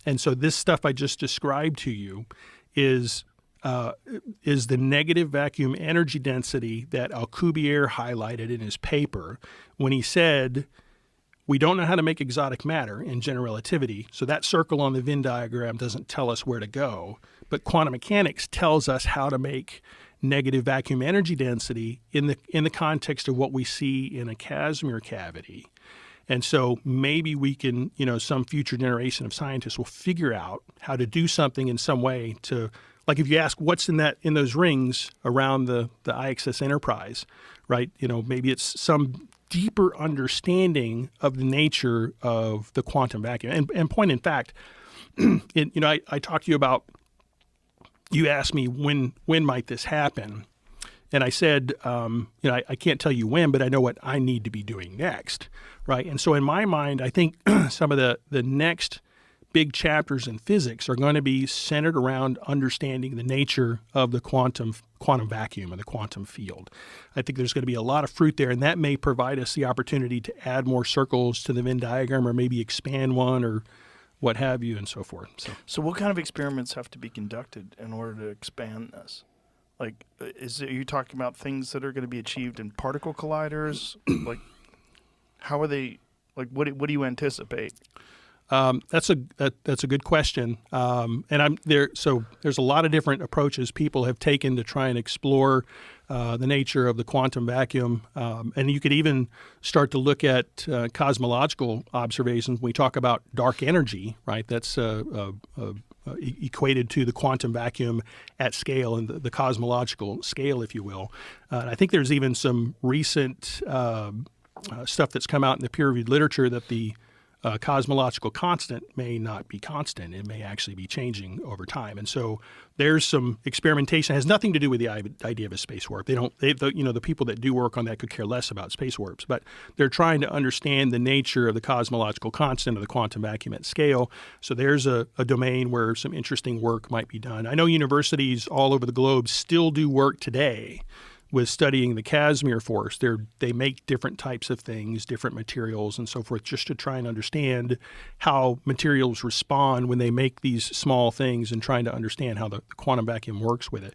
And so this stuff I just described to you is the negative vacuum energy density that Alcubierre highlighted in his paper when he said, we don't know how to make exotic matter in general relativity, so that circle on the Venn diagram doesn't tell us where to go. But quantum mechanics tells us how to make negative vacuum energy density in the context of what we see in a Casimir cavity. And so maybe we can, some future generation of scientists will figure out how to do something in some way to, like if you ask what's in those rings around the IXS Enterprise, right? Maybe it's some deeper understanding of the nature of the quantum vacuum. And point in fact, I talked to you about, you asked me when might this happen? And I said, I can't tell you when, but I know what I need to be doing next, right? And so in my mind, I think some of the next big chapters in physics are going to be centered around understanding the nature of the quantum vacuum and the quantum field. I think there's going to be a lot of fruit there, and that may provide us the opportunity to add more circles to the Venn diagram or maybe expand one or what have you and so forth. So what kind of experiments have to be conducted in order to expand this? Like, are you talking about things that are going to be achieved in particle colliders? Like, how are they? Like, what do you anticipate? That's a good question, and I'm there. So there's a lot of different approaches people have taken to try and explore the nature of the quantum vacuum, and you could even start to look at cosmological observations. When we talk about dark energy, right? That's equated to the quantum vacuum at scale and the cosmological scale, if you will. And I think there's even some recent stuff that's come out in the peer-reviewed literature that the cosmological constant may not be constant. It may actually be changing over time. And so there's some experimentation. It has nothing to do with the idea of a space warp. The people that do work on that could care less about space warps, but they're trying to understand the nature of the cosmological constant of the quantum vacuum at scale. So there's a domain where some interesting work might be done. I know universities all over the globe still do work today with studying the Casimir force. They make different types of things, different materials and so forth, just to try and understand how materials respond when they make these small things and trying to understand how the quantum vacuum works with it.